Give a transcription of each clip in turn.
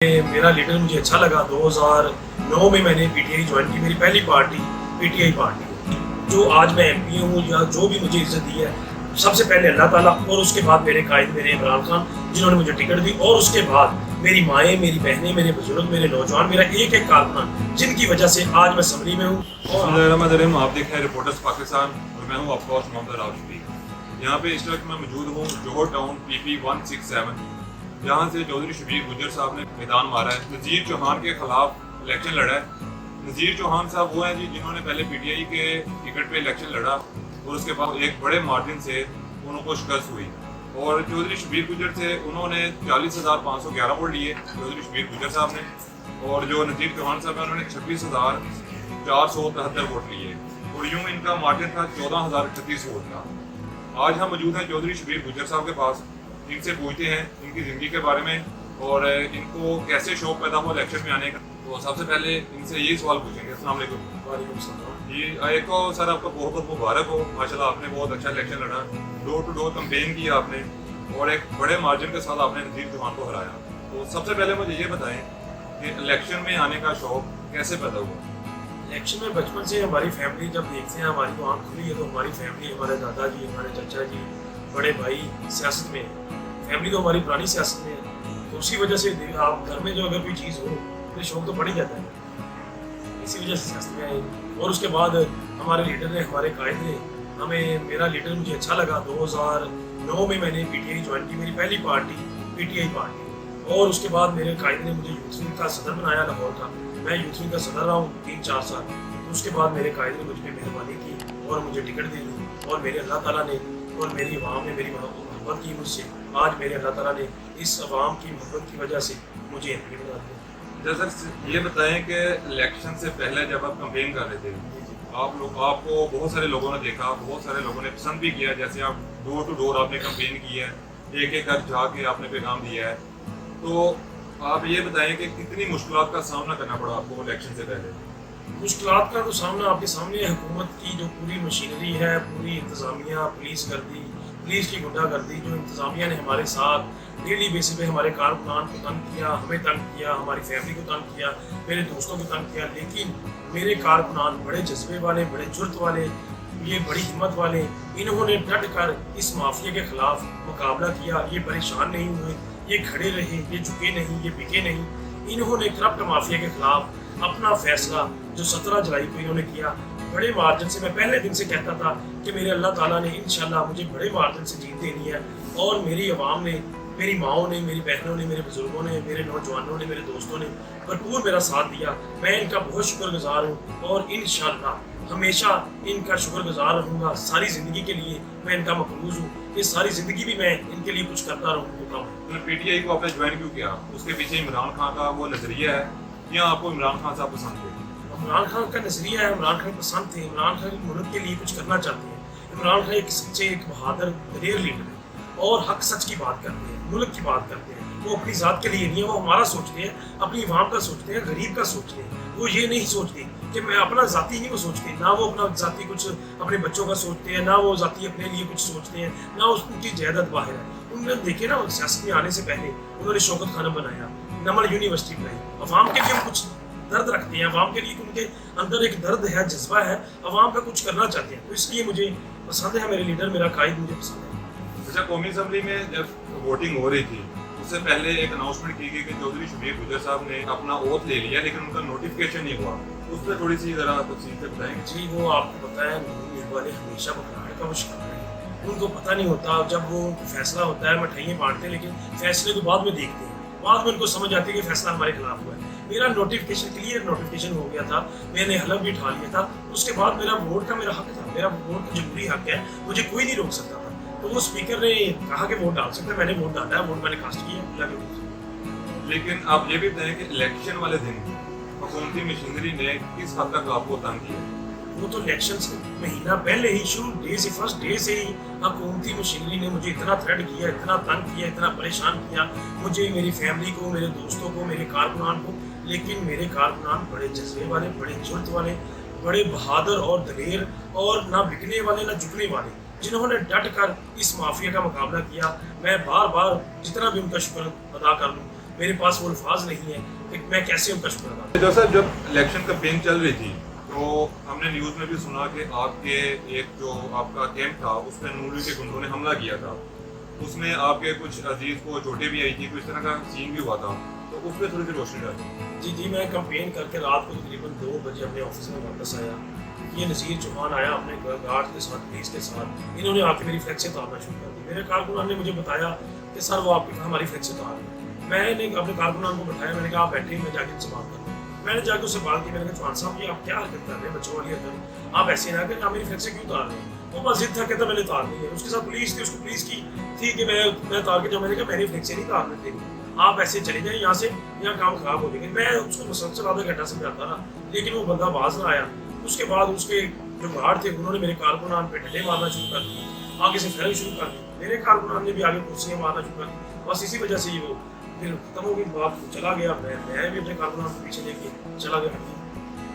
मेरा लीडर मुझे अच्छा लगा। 2009 में मैंने पीटीआई ज्वाइन की। मेरी पहली पार्टी पीटीआई पार्टी, जो आज मैं एमपी हूँ या जो भी मुझे इज्जत दी है, सबसे पहले अल्लाह ताला और उसके बाद मेरे कायद मेरे इमरान खान जिन्होंने मुझे टिकट दी, और उसके बाद मेरी माएँ, मेरी बहनें, मेरे बुजुर्ग, मेरे नौजवान, मेरा एक एक कारकुन जिनकी वजह से आज मैं असम्बली में हूँ। आप देख रहे हैं रिपोर्टर्स पाकिस्तान और मैं हूँ आपका होस्ट मोहम्मद राशिदी। यहाँ पे इस वक्त मैं मौजूद हूँ जोहर टाउन PP 167, जहाँ से चौधरी शबीर गुजर साहब ने मैदान मारा है। नज़ीर चौहान के खिलाफ इलेक्शन लड़ा है। नज़ीर चौहान साहब वो हैं जी जिन्होंने पहले PTI के टिकट पे इलेक्शन लड़ा और उसके बाद एक बड़े मार्जिन से उनको शिकस्त हुई, और चौधरी शबीर गुजर से उन्होंने 40,511 वोट लिए चौधरी शबीर गुजर साहब ने, और जो नज़ीर चौहान साहब हैं उन्होंने 26,473 वोट लिए, और यूँ इनका मार्जिन था 14,038 वोट का। आज हम मौजूद हैं चौधरी शबीर गुजर साहब के पास। इनसे पूछते हैं इनकी ज़िंदगी के बारे में और इनको कैसे शौक पैदा हुआ इलेक्शन में आने का। तो सबसे पहले इनसे यही सवाल पूछेंगे। अस्सलाम वालेकुम। वालेकुम सलाम। जी, एक तो सर आपका बहुत बहुत मुबारक हो, माशाल्लाह आपने बहुत अच्छा इलेक्शन लड़ा, डोर टू डोर कैंपेन किया आपने, और एक बड़े मार्जिन के साथ आपने नज़ीर चौहान को हराया। तो सबसे पहले मुझे ये बताएं कि इलेक्शन में आने का शौक कैसे पैदा हुआ? इलेक्शन में बचपन से हमारी फैमिली जब देखते हैं, हमारी तो आँख खुली है, तो हमारी फैमिली, हमारे दादाजी, हमारे चाचा जी, बड़े भाई सियासत में है। फैमिली तो हमारी पुरानी सियासत में है, तो उसी वजह से आप घर में जो अगर कोई चीज़ हो तो शौक तो पड़ ही जाता है। इसी वजह से सियासत में आए, और उसके बाद हमारे लीडर ने, हमारे कायद ने हमें, मेरा लीडर मुझे अच्छा लगा। 2009 में मैंने PTI ज्वाइन की। मेरी पहली पार्टी PTI पार्टी, और उसके बाद मेरे कायद ने मुझे यूथ विंग का सदर बनाया लाहौर का। मैं यूथ विंग का सदर रहा हूँ 3-4 साल। तो उसके बाद मेरे कायद ने मुझ पर मेहरबानी की और मुझे टिकट दे दी, और मेरे अल्लाह ताला ने और मेरी अवाम ने मेरी मोहब्बत की मुझसे। आज मेरे अल्लाह ताला ने इस अवाम की मोहब्बत की वजह से मुझे एमपी बना दिया। जैसा ये बताएं कि इलेक्शन से पहले जब आप कैंपेन कर रहे थे, आपको बहुत सारे लोगों ने देखा, बहुत सारे लोगों ने पसंद भी किया, जैसे आप डोर टू डोर आपने कैंपेन की है, एक एक घर जाके आपने पैगाम दिया है। तो आप ये बताएं कि कितनी मुश्किलात का सामना करना पड़ा आपको इलेक्शन से पहले? मुश्किलात का तो सामना आपके सामने है। हुकूमत की जो पूरी मशीनरी है, पूरी इंतज़ामिया, पुलिस गर्दी, पुलिस की गुंडागर्दी, जो इंतज़ामिया ने हमारे साथ डेली बेसिस पे हमारे कारकुनान को तंग किया, हमें तंग किया, हमारी फैमिली को तंग किया, मेरे दोस्तों को तंग किया। लेकिन मेरे कारकुनान बड़े जज्बे वाले, बड़े जुर्त वाले, ये बड़ी हिम्मत वाले, इन्होंने डट कर इस माफिया के खिलाफ मुकाबला किया। ये परेशान नहीं हुए, ये खड़े रहे, ये झुके नहीं, ये बिके नहीं। इन्होंने करप्ट माफिया के खिलाफ अपना फैसला जो 17 जुलाई को इन्होंने किया, बड़े मार्जिन से। मैं पहले दिन से कहता था कि मेरे अल्लाह ताला ने इंशाल्लाह मुझे बड़े मार्जिन से जीत देनी है, और मेरी आवाम ने, मेरी माओं ने, मेरी बहनों ने, मेरे बुजुर्गों ने, मेरे नौजवानों ने, मेरे दोस्तों ने भरपूर मेरा साथ दिया। मैं इनका बहुत शुक्रगुजार हूँ, और इंशाल्लाह हमेशा इनका शुक्रगुजार रहूँगा। सारी ज़िंदगी के लिए मैं इनका मकरूज हूँ कि सारी ज़िंदगी भी मैं इनके लिए कुछ करता रहूँगा। PTI को आपने ज्वाइन क्यों किया? उसके पीछे इमरान खान का वो नज़रिया है या आपको इमरान खान साहब पसंद थे? इमरान खान का नज़रिया है, इमरान खान पसंद थे। इमरान खान मुल्क के लिए कुछ करना चाहते हैं। इमरान खान एक सच्चे, एक बहादुर, दलेर लीडर है, और हक सच की बात करते हैं, मुल्क की बात करते हैं। वो अपनी ज़ात के लिए नहीं है, वो हमारा सोचते हैं, अपनी अवाम का सोचते हैं, गरीब का सोचते हैं। वो ये नहीं सोचते कि मैं अपना ज़ाती नहीं वो सोचते, ना वो अपना ज़ाती कुछ अपने बच्चों का सोचते हैं, ना वो ज़ाती अपने लिए कुछ सोचते हैं, ना उनकी जायदाद बाहर है। उन्होंने देखे ना, सियासत में आने से पहले उन्होंने शौकत खाना बनाया, नमल यूनिवर्सिटी बनाई। अवाम के लिए कुछ दर्द रखते हैं, अवाम के लिए उनके अंदर एक दर्द है, जज्बा है, अवाम का कुछ करना चाहते हैं। तो इसलिए मुझे पसंद है मेरे लीडर, मेरा कायद मुझे पसंद है। अच्छा, कौमी असम्बली में जब वोटिंग हो रही थी उससे पहले एक अनाउंसमेंट की गई कि चौधरी शबीर गुजर साहब ने अपना ओथ ले लिया, लेकिन उनका नोटिफिकेशन नहीं हुआ। उस पर थोड़ी सी ज़रा तफसील से बताएंगे? जी, वो आपको पता है, मीर वाले हमेशा पकड़ाने का वो शिकार है। उनको पता नहीं होता, जब वो फैसला होता है मिठाइयाँ बांटते हैं, लेकिन फैसले को बाद में देखते हैं, बाद में उनको समझ आती है कि फैसला हमारे खिलाफ हुआ है। मेरा नोटिफिकेशन, क्लियर नोटिफिकेशन हो गया था, मैंने हलफ भी उठा लिया था। उसके बाद मेरा वोट का मेरा हक था, मेरा वोट का जमहूरी हक है, मुझे कोई नहीं रोक सकता था। तो वो स्पीकर ने कहा कि वोट डाल सकते हैं, मैंने वोट डाला है, वोट मैंने कास्ट किया। लेकिन आप ये भी बताएं कि इलेक्शन वाले दिन हुकूमती मशीनरी ने किस हद तक आपको तंग किया? वो तो इलेक्शन से महीना पहले ही, शुरू डे से, फर्स्ट डे से ही हुकूमती मशीनरी ने मुझे इतना थ्रेट किया, इतना तंग किया, इतना परेशान किया, मुझे, मेरी फैमिली को, मेरे दोस्तों को, मेरे कारकुनान को। लेकिन मेरे कारकुनान बड़े जज्बे वाले, बड़े जुर्त वाले, बड़े बहादुर और दलेर, और ना बिकने वाले ना झुकने वाले, जिन्होंने डट कर इस माफिया का मुकाबला किया। मैं बार बार जितना भी उनका शुक्र अदा कर लूँ میرے پاس وہ الفاظ نہیں ہیں کہ میں کیسے ان کا شکر ادا کروں۔ جو سر جب الیکشن کمپین چل رہی تھی تو ہم نے نیوز میں بھی سنا کہ آپ کے ایک جو آپ کا کیمپ تھا اس میں نور کے گنڈوں نے حملہ کیا تھا، اس میں آپ کے کچھ عزیز کو چوٹیں بھی آئی تھی، کچھ طرح کا سین بھی ہوا تھا، تو اس پہ تھوڑی سی روشنی ڈالی۔ جی میں کمپین کر کے رات کو تقریباً 2 بجے اپنے آفس میں واپس آیا، یہ نذیر چوہان آیا اپنے گارڈ کے ساتھ، پولیس کے ساتھ، انہوں نے آ کے میری فلیکسیں اتارنا شروع کر دی۔ میرے کارکنان نے مجھے بتایا کہ سر وہ آپ کی ہماری فلیکسیں اتار رہے ہیں۔ میں نے اپنے کارکنان کو بتایا، میں نے کہا آپ بیٹھے، میں جا کے ان سے بات کروں۔ میں نے جا کے اس سے بات کی، میں نے کہا چوہان صاحب یہ آپ کیا حرکت کر رہے ہیں، بچوں والی حرکت، آپ ایسے نہ کریں، آپ میری فلیکسیں کیوں اتار رہے ہیں؟ وہ بس ضد تھا، کہتا میں نے اتار نہیں ہے۔ اس کے ساتھ پولیس تھی، اس کو پولیس کی تھی کہ میں اتار کے جب میں نے کہا میری فلیکسیں نہیں اتارنے دیں گے، آپ ایسے چلے جائیں یہاں سے، یہاں کام خراب ہو جائے گا۔ میں اس کو مسلسل آدھا گھنٹہ سمجھاتا رہا، لیکن وہ بندہ باز نہ آیا۔ اس کے بعد اس کے جو گارڈ تھے انہوں نے میرے کارکنان پہ ڈنڈے مارنا شروع کر دیے، آگے سے فائرنگ شروع کر دی، میرے کارکنان نے بھی آگے کرسیاں مارنا شروع کر دی۔ بس اسی وجہ سے ہی وہ پھر ختم ہو گئی بات، چلا گیا۔ میں بھی اپنے کارکنان کو پیچھے لے کے چلا گیا۔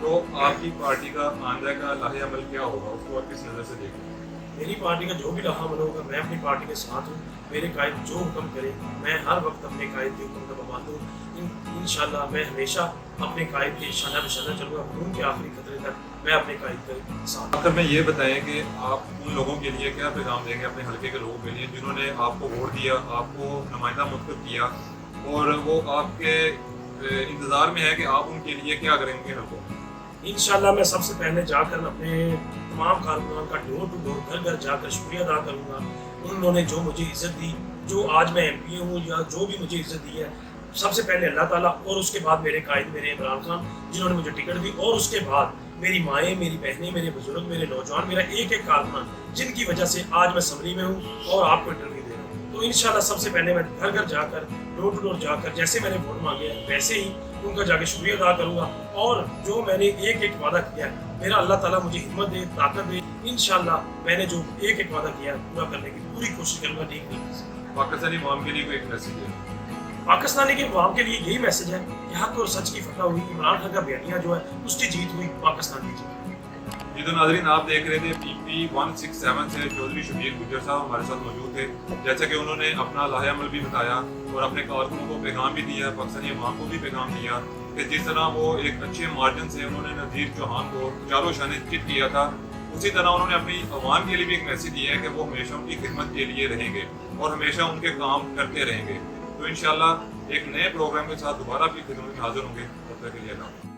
تو آپ کی پارٹی کا آئندہ کا لاہے عمل کیا ہوگا، اس کو آپ کس نظر سے دیکھیں؟ میری پارٹی کا جو بھی لاہا عمل ہوگا، میں اپنی پارٹی کے ساتھ ہوں۔ میرے قائد جو حکم کرے میں ہر وقت اپنے قائد کے حکم کا پابند ہوں۔ انشاءاللہ میں ہمیشہ اپنے قائد کے شانہ بشانہ چلوں گا، خون کے آخری قطرے تک میں اپنے قائد کے ساتھ۔ آخر میں یہ بتائیں کہ آپ ان لوگوں کے لیے کیا پیغام دیں گے، اپنے حلقے کے لوگوں کے لیے جنہوں نے آپ کو ووٹ دیا، آپ کو نمائندہ منتخب کیا، اور وہ آپ کے انتظار میں ہے کہ آپ ان کے لیے کیا کریں گے حلقوں میں؟ انشاءاللہ میں سب سے پہلے جا کر اپنے تمام کارکنان کا ڈور ٹو ڈور گھر گھر جا کر شکریہ ادا کروں گا۔ انہوں نے جو مجھے عزت دی، جو آج میں ایم پی ہوں یا جو بھی مجھے عزت دی ہے، سب سے پہلے اللہ تعالیٰ، اور اس کے بعد میرے قائد میرے عمران خان جنہوں نے مجھے ٹکٹ دی، اور اس کے بعد میری مائیں، میری بہنیں، میرے بزرگ، میرے نوجوان، میرا ایک ایک کارکنان جن کی وجہ سے آج میں اسمبلی میں ہوں اور آپ کو انٹرویو دے رہا ہوں۔ تو انشاءاللہ سب سے پہلے میں گھر گھر جا کر ڈور ٹو ڈور جا کر جیسے میں نے ووٹ مانگے ہیں ویسے ہی ان کا جا کے شکریہ ادا کروں گا، اور جو میں نے ایک ایک وعدہ کیا ہے میرا اللہ تعالیٰ مجھے ہمت دے، طاقت دے، انشاءاللہ میں نے جو ایک ایک وعدہ کیا ہے پورا کرنے کی پوری کوشش کروں گا۔ ٹھیک نہیں، پاکستانی عوام کے لیے کوئی ایک میسیج ہے؟ پاکستانی کے عوام کے لیے یہی میسج ہے کہ حق اور سچ کی فتح ہوئی، عمران خان کا بیانیہ جو ہے اس کی جیت ہوئی، پاکستان کی جیت۔ جی تو ناظرین، آپ دیکھ رہے تھے PP 167 سے چودھری شبیر گجر صاحب ہمارے ساتھ موجود تھے، جیسا کہ انہوں نے اپنا لاہے عمل بھی بتایا اور اپنے کارکنوں کو پیغام بھی دیا، پاکستانی عوام کو بھی پیغام دیا کہ جس طرح وہ ایک اچھے مارجن سے انہوں نے نذیر چوہان کو چاروں شانے چٹ کیا تھا، اسی طرح انہوں نے اپنی عوام کے لیے بھی ایک میسیج دیا ہے کہ وہ ہمیشہ ان کی خدمت کے لیے رہیں گے اور ہمیشہ ان کے کام کرتے رہیں گے۔ تو انشاءاللہ ایک نئے پروگرام کے ساتھ دوبارہ اپنی خدمت میں حاضر ہوں گے۔ تب تک کے لیے اللہ۔